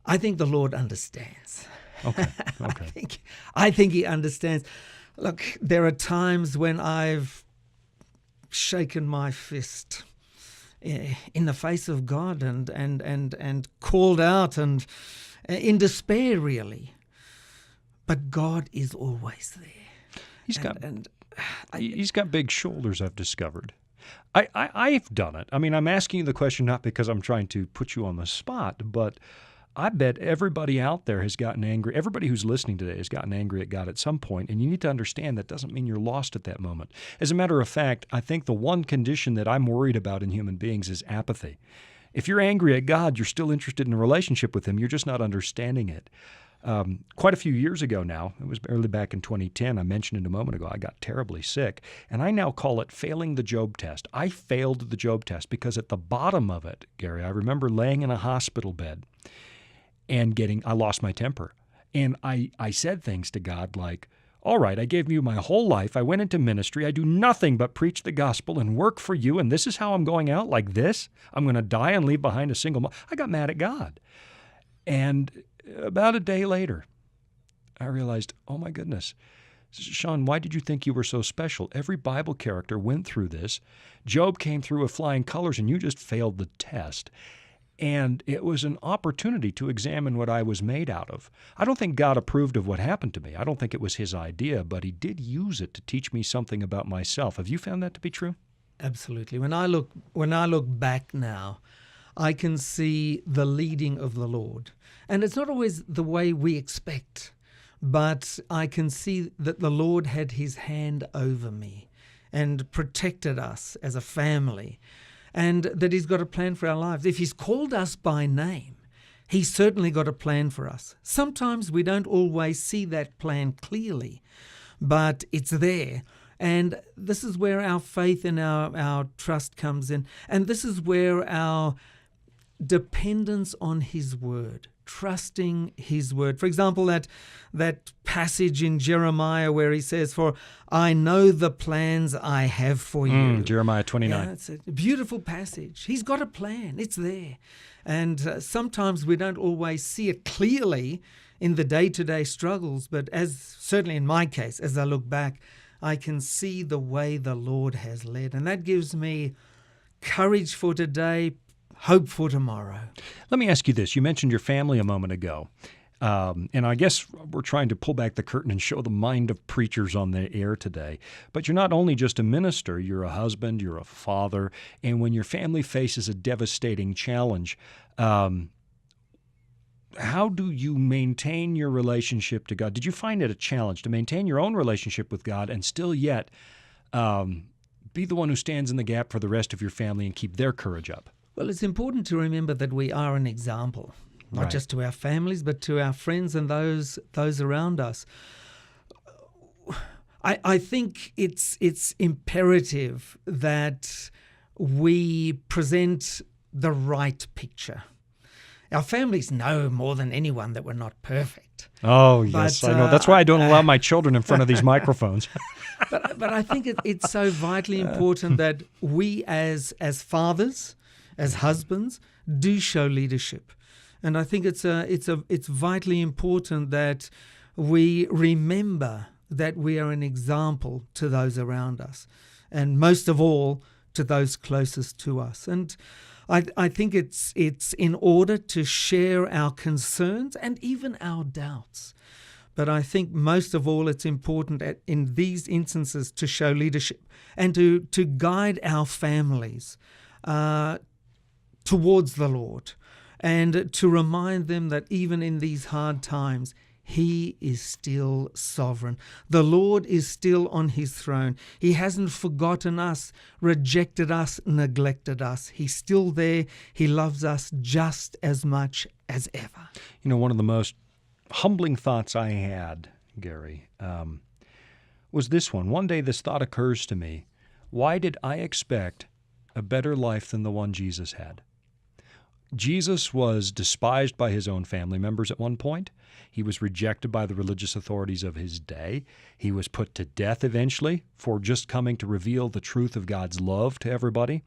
I think the Lord understands. Okay. I think He understands. Look, there are times when I've shaken my fist in the face of God and called out and in despair, really. But God is always there. He's got big shoulders, I've discovered. I've done it. I mean, I'm asking you the question not because I'm trying to put you on the spot, but I bet everybody out there has gotten angry. Everybody who's listening today has gotten angry at God at some point, and you need to understand that doesn't mean you're lost at that moment. As a matter of fact, I think the one condition that I'm worried about in human beings is apathy. If you're angry at God, you're still interested in a relationship with Him. You're just not understanding it. Quite a few years ago now, it was early back in 2010, I mentioned it a moment ago, I got terribly sick, and I now call it failing the Job test. I failed the Job test because at the bottom of it, Gary, I remember laying in a hospital bed and I lost my temper. And I said things to God like, all right, I gave you my whole life. I went into ministry. I do nothing but preach the gospel and work for you, and this is how I'm going out like this? I'm going to die and leave behind a single mom. I got mad at God. And about a day later, I realized, oh my goodness, Sean, why did you think you were so special? Every Bible character went through this. Job came through with flying colors, and you just failed the test. And it was an opportunity to examine what I was made out of. I don't think God approved of what happened to me. I don't think it was His idea, but He did use it to teach me something about myself. Have you found that to be true? Absolutely. When I look back now, I can see the leading of the Lord. And it's not always the way we expect, but I can see that the Lord had His hand over me and protected us as a family, and that He's got a plan for our lives. If He's called us by name, He's certainly got a plan for us. Sometimes we don't always see that plan clearly, but it's there. And this is where our faith and our trust comes in. And this is where our dependence on His word, trusting His word. For example, that passage in Jeremiah where He says, "For I know the plans I have for you." Jeremiah 29. Yeah, it's a beautiful passage. He's got a plan. It's there. And sometimes we don't always see it clearly in the day-to-day struggles, but certainly in my case, as I look back, I can see the way the Lord has led. And that gives me courage for today, hope for tomorrow. Let me ask you this. You mentioned your family a moment ago. And I guess we're trying to pull back the curtain and show the mind of preachers on the air today. But you're not only just a minister, you're a husband, you're a father, and when your family faces a devastating challenge, how do you maintain your relationship to God? Did you find it a challenge to maintain your own relationship with God and still yet be the one who stands in the gap for the rest of your family and keep their courage up? Well, it's important to remember that we are an example, not Right. just to our families, but to our friends and those around us. I think it's imperative that we present the right picture. Our families know more than anyone that we're not perfect. Oh, yes, But, I know. That's why I don't allow my children in front of these microphones. But I think it's so vitally important that we as fathers, as husbands, do show leadership. And I think it's vitally important that we remember that we are an example to those around us, and most of all to those closest to us. And I think it's in order to share our concerns and even our doubts. But I think most of all it's important in these instances to show leadership and to guide our families towards the Lord, and to remind them that even in these hard times, He is still sovereign. The Lord is still on His throne. He hasn't forgotten us, rejected us, neglected us. He's still there. He loves us just as much as ever. You know, one of the most humbling thoughts I had, Gary, was this one. One day this thought occurs to me. Why did I expect a better life than the one Jesus had? Jesus was despised by His own family members at one point. He was rejected by the religious authorities of His day. He was put to death eventually for just coming to reveal the truth of God's love to everybody.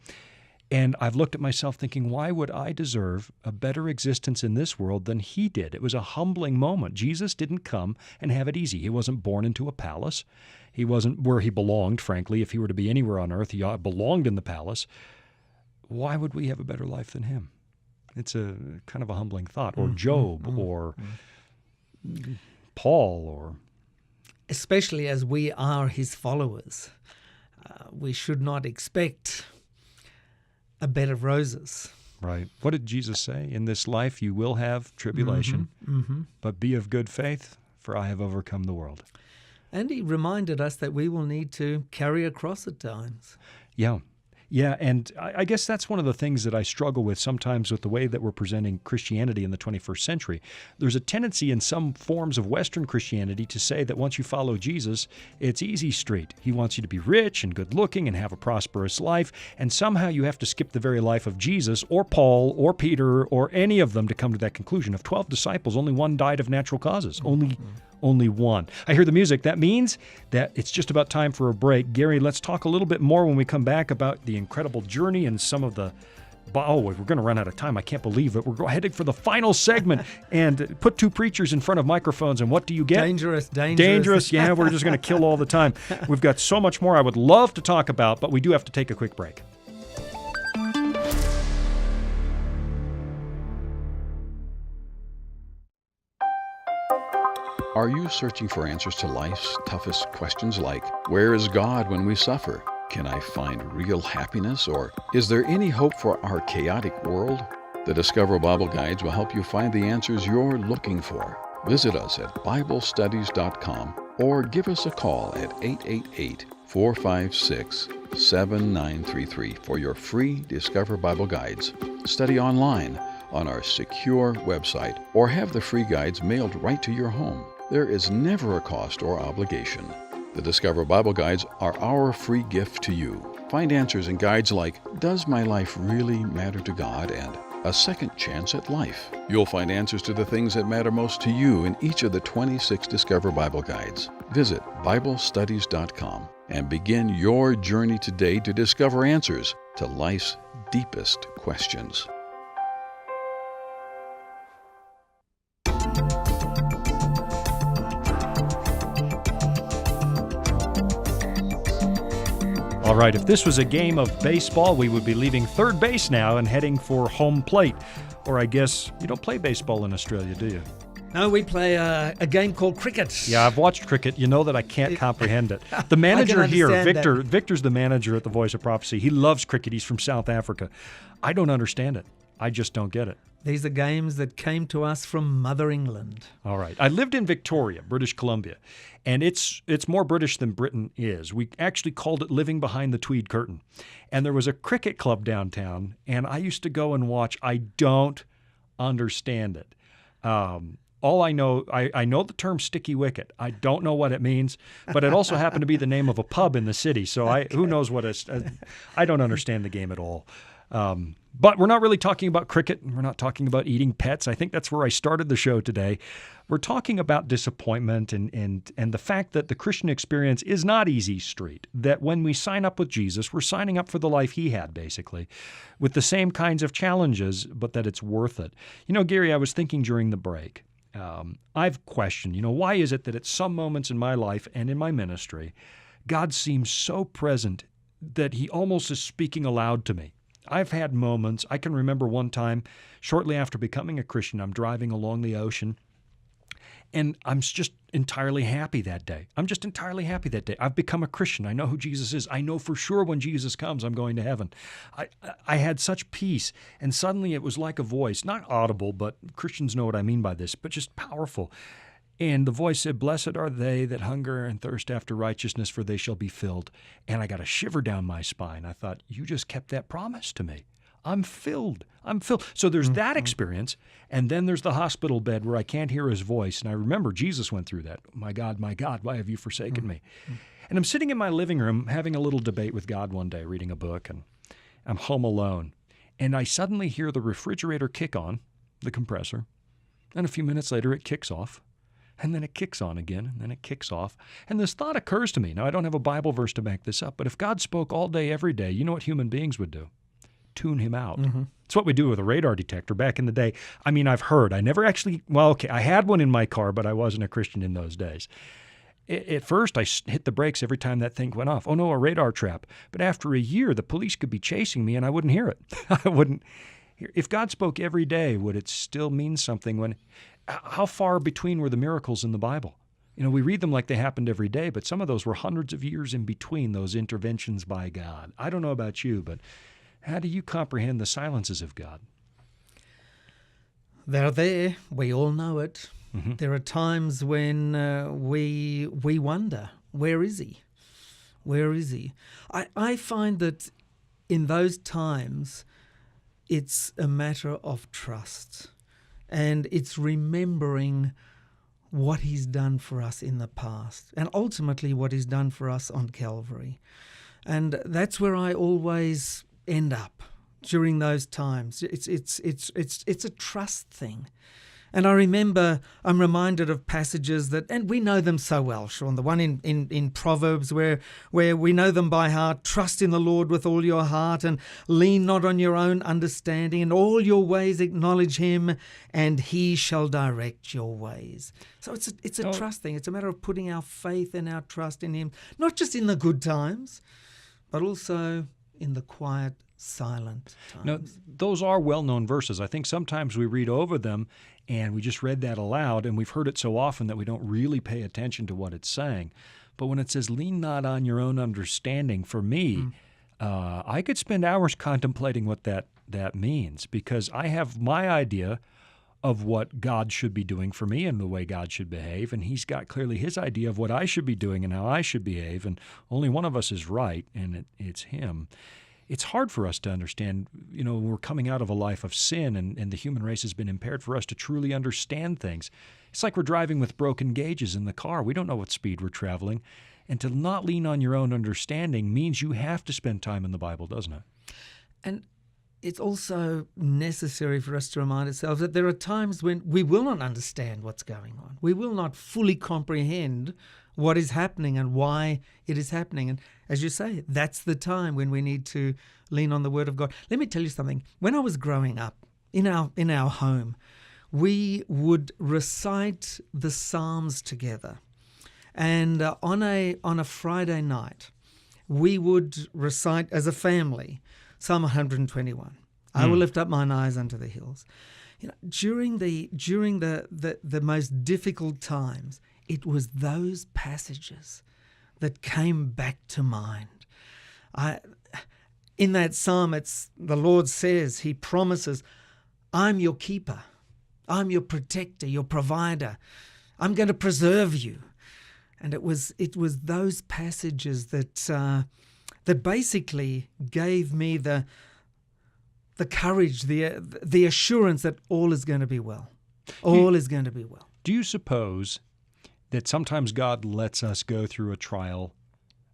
And I've looked at myself thinking, why would I deserve a better existence in this world than He did? It was a humbling moment. Jesus didn't come and have it easy. He wasn't born into a palace. He wasn't where He belonged, frankly. If He were to be anywhere on earth, He belonged in the palace. Why would we have a better life than Him? It's a kind of a humbling thought. Or Job, or Paul, or... Especially as we are His followers, we should not expect a bed of roses. Right. What did Jesus say? In this life you will have tribulation, but be of good faith, for I have overcome the world. And He reminded us that we will need to carry a cross at times. Yeah. Yeah, and I guess that's one of the things that I struggle with sometimes with the way that we're presenting Christianity in the 21st century. There's a tendency in some forms of Western Christianity to say that once you follow Jesus, it's easy street. He wants you to be rich and good-looking and have a prosperous life, and somehow you have to skip the very life of Jesus or Paul or Peter or any of them to come to that conclusion. Of 12 disciples, only one died of natural causes. Only one. I hear the music. That means that it's just about time for a break. Gary, let's talk a little bit more when we come back about the incredible journey and some of the... Oh, we're going to run out of time. I can't believe it. We're heading for the final segment and put two preachers in front of microphones, and what do you get? Dangerous. Dangerous. Yeah, we're just going to kill all the time. We've got so much more I would love to talk about, but we do have to take a quick break. Are you searching for answers to life's toughest questions like, where is God when we suffer? Can I find real happiness? Or is there any hope for our chaotic world? The Discover Bible Guides will help you find the answers you're looking for. Visit us at BibleStudies.com or give us a call at 888-456-7933 for your free Discover Bible Guides. Study online on our secure website or have the free guides mailed right to your home. There is never a cost or obligation. The Discover Bible Guides are our free gift to you. Find answers in guides like, Does My Life Really Matter to God? And A Second Chance at Life. You'll find answers to the things that matter most to you in each of the 26 Discover Bible Guides. Visit BibleStudies.com and begin your journey today to discover answers to life's deepest questions. All right, if this was a game of baseball, we would be leaving third base now and heading for home plate. Or I guess you don't play baseball in Australia, do you? No, we play a game called cricket. Yeah, I've watched cricket. You know that I can't comprehend it. The manager here, Victor's the manager at the Voice of Prophecy. He loves cricket. He's from South Africa. I don't understand it. I just don't get it. These are games that came to us from Mother England. All right. I lived in Victoria, British Columbia, and it's more British than Britain is. We actually called it living behind the Tweed Curtain. And there was a cricket club downtown, and I used to go and watch. I don't understand it. All I know, I know the term sticky wicket. I don't know what it means, but it also happened to be the name of a pub in the city. So who knows what I don't understand the game at all. But we're not really talking about cricket. We're not talking about eating pets. I think that's where I started the show today. We're talking about disappointment and the fact that the Christian experience is not easy street, that when we sign up with Jesus, we're signing up for the life he had, basically, with the same kinds of challenges, but that it's worth it. You know, Gary, I was thinking during the break, I've questioned, why is it that at some moments in my life and in my ministry, God seems so present that he almost is speaking aloud to me. I've had moments. I can remember one time, shortly after becoming a Christian, I'm driving along the ocean, and I'm just entirely happy that day. I'm just entirely happy that day. I've become a Christian. I know who Jesus is. I know for sure when Jesus comes, I'm going to heaven. I had such peace, and suddenly it was like a voice, not audible, but Christians know what I mean by this, but just powerful. And the voice said, "Blessed are they that hunger and thirst after righteousness, for they shall be filled." And I got a shiver down my spine. I thought, you just kept that promise to me. I'm filled. I'm filled. So there's that experience, and then there's the hospital bed where I can't hear his voice. And I remember Jesus went through that. My God, why have you forsaken me? And I'm sitting in my living room having a little debate with God one day, reading a book, and I'm home alone. And I suddenly hear the refrigerator kick on, the compressor, and a few minutes later it kicks off. And then it kicks on again, and then it kicks off. And this thought occurs to me. Now, I don't have a Bible verse to back this up, but if God spoke all day, every day, you know what human beings would do? Tune him out. It's what we do with a radar detector back in the day. I mean, I've heard. I never actually, I had one in my car, but I wasn't a Christian in those days. At first, I hit the brakes every time that thing went off. Oh, no, a radar trap. But after a year, the police could be chasing me, and I wouldn't hear it. I wouldn't. If God spoke every day, would it still mean something when... How far between were the miracles in the Bible? We read them like they happened every day, but some of those were hundreds of years in between those interventions by God. I don't know about you, but how do you comprehend the silences of God? They're there. We all know it. There are times when we wonder, where is he? Where is he? I find that in those times, it's a matter of trust. And it's remembering what he's done for us in the past and ultimately what he's done for us on Calvary. And that's where I always end up during those times. It's a trust thing. And I'm reminded of passages and we know them so well, Sean. The one in Proverbs where we know them by heart. Trust in the Lord with all your heart and lean not on your own understanding. In all your ways acknowledge him and he shall direct your ways. So it's a trust thing. It's a matter of putting our faith and our trust in him, not just in the good times, but also in the quiet, silent times. Now, those are well-known verses. I think sometimes we read over them and we just read that aloud, and we've heard it so often that we don't really pay attention to what it's saying. But when it says, lean not on your own understanding, for me, I could spend hours contemplating what that means, because I have my idea of what God should be doing for me and the way God should behave, and he's got clearly his idea of what I should be doing and how I should behave, and only one of us is right, and it's him. It's hard for us to understand, when we're coming out of a life of sin and the human race has been impaired, for us to truly understand things. It's like we're driving with broken gauges in the car. We don't know what speed we're traveling. And to not lean on your own understanding means you have to spend time in the Bible, doesn't it? And it's also necessary for us to remind ourselves that there are times when we will not understand what's going on. We will not fully comprehend what is happening and why it is happening. And as you say, that's the time when we need to lean on the Word of God. Let me tell you something. When I was growing up in our home, we would recite the Psalms together. And on a Friday night, we would recite as a family Psalm 121. I will lift up mine eyes unto the hills. During the most difficult times, it was those passages that came back to mind. In that psalm, the Lord says, He promises, I'm your keeper, I'm your protector, your provider, I'm going to preserve you. And it was those passages that basically gave me the courage, the assurance that all is going to be well. All is going to be well. Do you suppose that sometimes God lets us go through a trial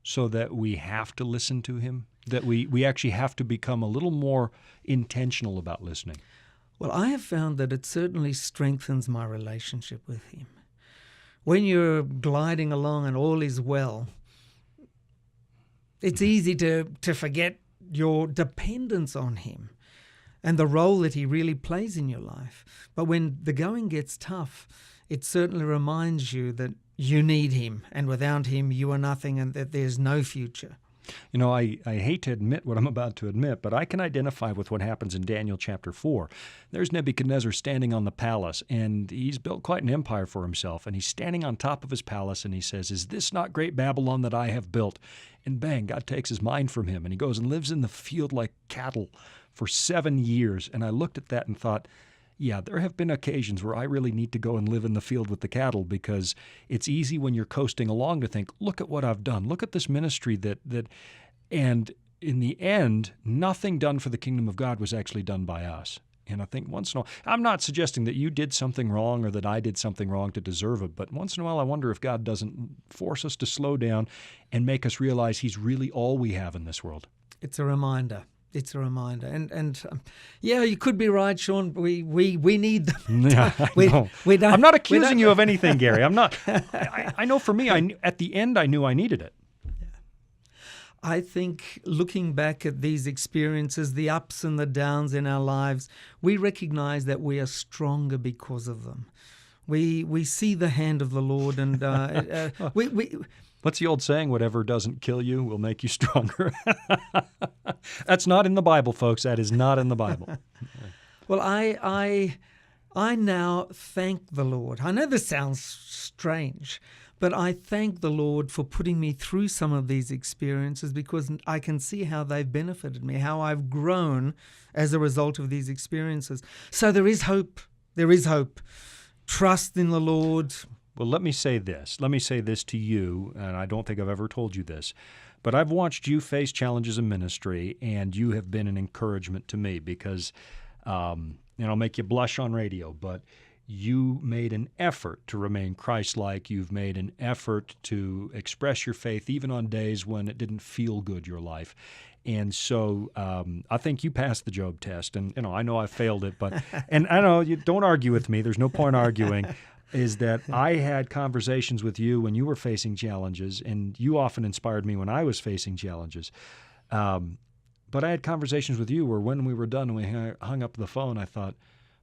so that we have to listen to Him? That we actually have to become a little more intentional about listening? Well, I have found that it certainly strengthens my relationship with Him. When you're gliding along and all is well, it's easy to forget your dependence on Him and the role that He really plays in your life. But when the going gets tough, it certainly reminds you that you need Him, and without Him you are nothing, and that there's no future. I hate to admit what I'm about to admit, but I can identify with what happens in Daniel chapter 4. There's Nebuchadnezzar standing on the palace, and he's built quite an empire for himself, and he's standing on top of his palace, and he says, "Is this not great Babylon that I have built?" And bang, God takes his mind from him, and he goes and lives in the field like cattle for 7 years. And I looked at that and thought, yeah, there have been occasions where I really need to go and live in the field with the cattle, because it's easy when you're coasting along to think, look at what I've done. Look at this ministry and in the end, nothing done for the kingdom of God was actually done by us. And I think once in a while, I'm not suggesting that you did something wrong or that I did something wrong to deserve it, but once in a while I wonder if God doesn't force us to slow down and make us realize He's really all we have in this world. It's a reminder. It's a reminder. And yeah, you could be right, Sean. We need them. Yeah, we don't, I'm not accusing you of anything, Gary. I'm not. I know for me, at the end, I knew I needed it. I think looking back at these experiences, the ups and the downs in our lives, we recognize that we are stronger because of them. We see the hand of the Lord, and we What's the old saying? Whatever doesn't kill you will make you stronger. That's not in the Bible, folks. That is not in the Bible. Well, I now thank the Lord. I know this sounds strange, but I thank the Lord for putting me through some of these experiences, because I can see how they've benefited me, how I've grown as a result of these experiences. So there is hope. There is hope. Trust in the Lord. Well, let me say this. Let me say this to you, and I don't think I've ever told you this, but I've watched you face challenges in ministry, and you have been an encouragement to me, because, and I'll make you blush on radio, but you made an effort to remain Christ-like. You've made an effort to express your faith even on days when it didn't feel good, your life. And so I think you passed the Job test, and I know I failed it, but and I know you don't argue with me. There's no point arguing. Is that I had conversations with you when you were facing challenges, and you often inspired me when I was facing challenges. But I had conversations with you where when we were done and we hung up the phone, I thought,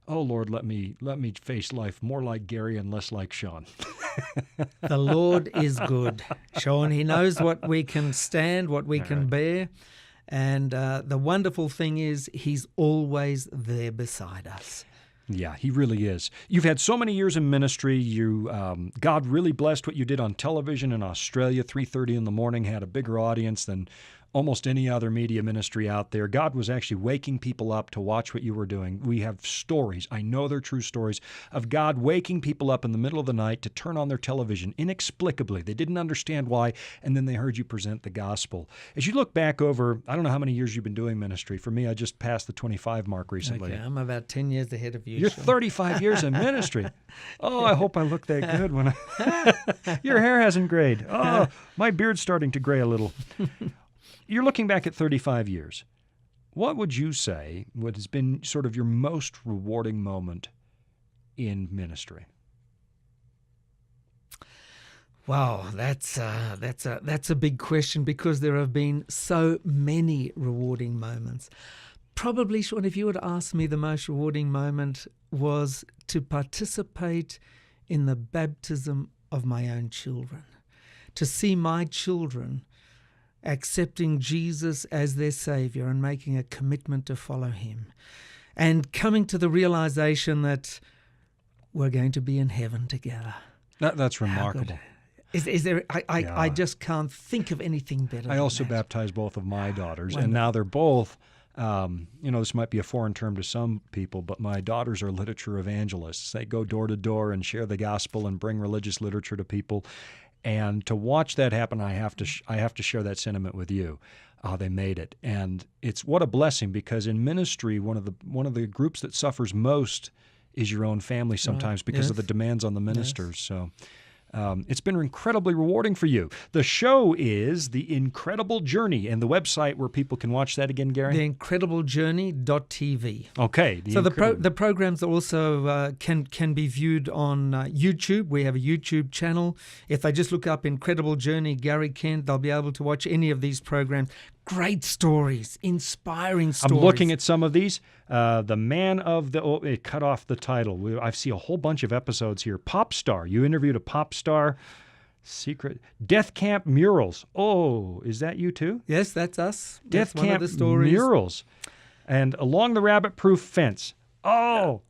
oh, Lord, let me face life more like Gary and less like Sean. The Lord is good, Sean. He knows what we can stand, what we can bear. And the wonderful thing is He's always there beside us. Yeah, He really is. You've had so many years in ministry. God really blessed what you did on television in Australia. 3:30 in the morning had a bigger audience than almost any other media ministry out there. God was actually waking people up to watch what you were doing. We have stories, I know they're true stories, of God waking people up in the middle of the night to turn on their television inexplicably. They didn't understand why, and then they heard you present the gospel. As you look back over, I don't know how many years you've been doing ministry. For me, I just passed the 25 mark recently. Okay, I'm about 10 years ahead of you. You're Sean. 35 years in ministry. Oh, I hope I look that good when Your hair hasn't grayed. Oh, my beard's starting to gray a little. You're looking back at 35 years. What would you say what has been sort of your most rewarding moment in ministry? Wow, that's a big question, because there have been so many rewarding moments. Probably, Sean, if you were to ask me, the most rewarding moment was to participate in the baptism of my own children, to see my children accepting Jesus as their Savior and making a commitment to follow Him. and coming to the realization that we're going to be in heaven together. That's remarkable. Is there? I Yeah. just can't think of anything better. I also than that. baptized both of my daughters, Wonderful. and now they're both, this might be a foreign term to some people, but my daughters are literature evangelists. They go door to door and share the gospel and bring religious literature to people. And to watch that happen, I have to share that sentiment with you. They made it, and it's what a blessing, because in ministry, one of the groups that suffers most is your own family sometimes, because of the demands on the ministers. So. It's been incredibly rewarding for you. The show is The Incredible Journey, and the website where people can watch that again, Gary? theincrediblejourney.tv. Okay. The programs also can be viewed on YouTube. We have a YouTube channel. If they just look up Incredible Journey, Gary Kent, they'll be able to watch any of these programs. Great stories, inspiring stories. I'm looking at some of these. The Man of the... Oh, it cut off the title. I see a whole bunch of episodes here. Pop star. You interviewed a pop star. Secret. Death Camp Murals. Oh, is that you too? Yes, that's us. Death That's one Camp of the stories. Murals. And Along the Rabbit-Proof Fence. Oh.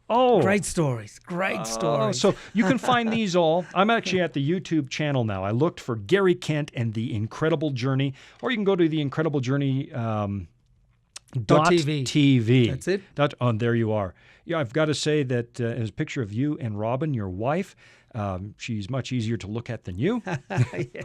Great stories. So you can find these all. I'm actually at the YouTube channel now. I looked for Gary Kent and The Incredible Journey, or you can go to The Incredible Journey .tv. That's it. There you are. Yeah, I've got to say that there's a picture of you and Robin, your wife. She's much easier to look at than you.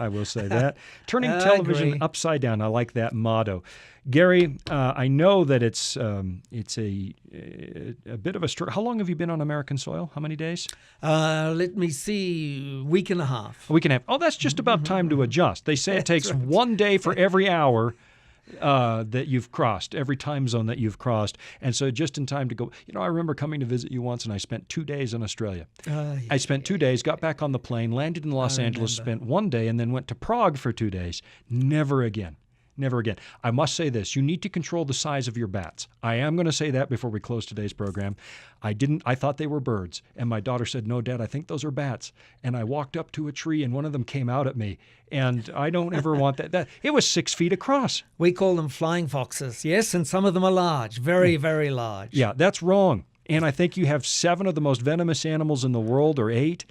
I will say that. Turning television upside down. I like that motto. Gary, I know that it's a bit of a struggle. How long have you been on American soil? How many days? Let me see. Week and a half. A week and a half. Oh, that's just about time to adjust. They say it takes 1 day for every hour that you've crossed, every time zone that you've crossed. And so just in time to go, I remember coming to visit you once, and I spent 2 days in Australia. I spent 2 days, got back on the plane, landed in Los Angeles, spent 1 day, and then went to Prague for 2 days. Never again. Never again. I must say this. You need to control the size of your bats. I am going to say that before we close today's program. I thought they were birds. And my daughter said, "No, Dad, I think those are bats." And I walked up to a tree, and one of them came out at me. And I don't ever want that. It was 6 feet across. We call them flying foxes, yes, and some of them are large, very, very large. Yeah, that's wrong. And I think you have 7 of the most venomous animals in the world, or 8.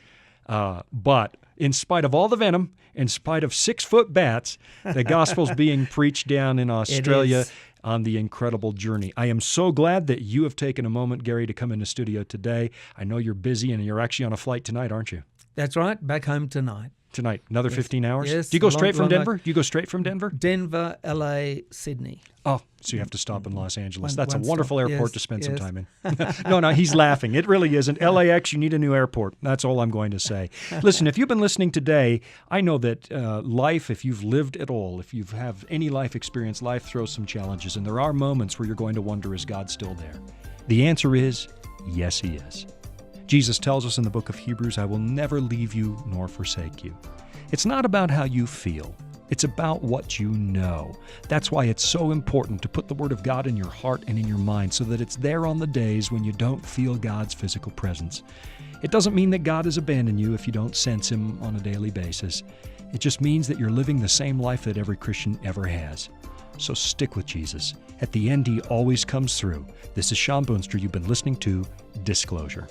But in spite of all the venom, in spite of 6-foot bats, the gospel's being preached down in Australia on The Incredible Journey. I am so glad that you have taken a moment, Gary, to come into studio today. I know you're busy, and you're actually on a flight tonight, aren't you? That's right. Back home tonight. Another 15 hours? Yes. Do you go straight from Denver? Do you go straight from Denver? Denver, LA, Sydney. Oh, so you have to stop in Los Angeles. That's one a wonderful stop. airport Yes, to spend some yes. time in. No, he's laughing. It really isn't. LAX, you need a new airport. That's all I'm going to say. Listen, if you've been listening today, I know that life, if you've lived at all, if you have any life experience, life throws some challenges, and there are moments where you're going to wonder, is God still there? The answer is, yes, He is. Jesus tells us in the book of Hebrews, "I will never leave you nor forsake you." It's not about how you feel. It's about what you know. That's why it's so important to put the Word of God in your heart and in your mind, so that it's there on the days when you don't feel God's physical presence. It doesn't mean that God has abandoned you if you don't sense Him on a daily basis. It just means that you're living the same life that every Christian ever has. So stick with Jesus. At the end, He always comes through. This is Sean Boonstra. You've been listening to Disclosure.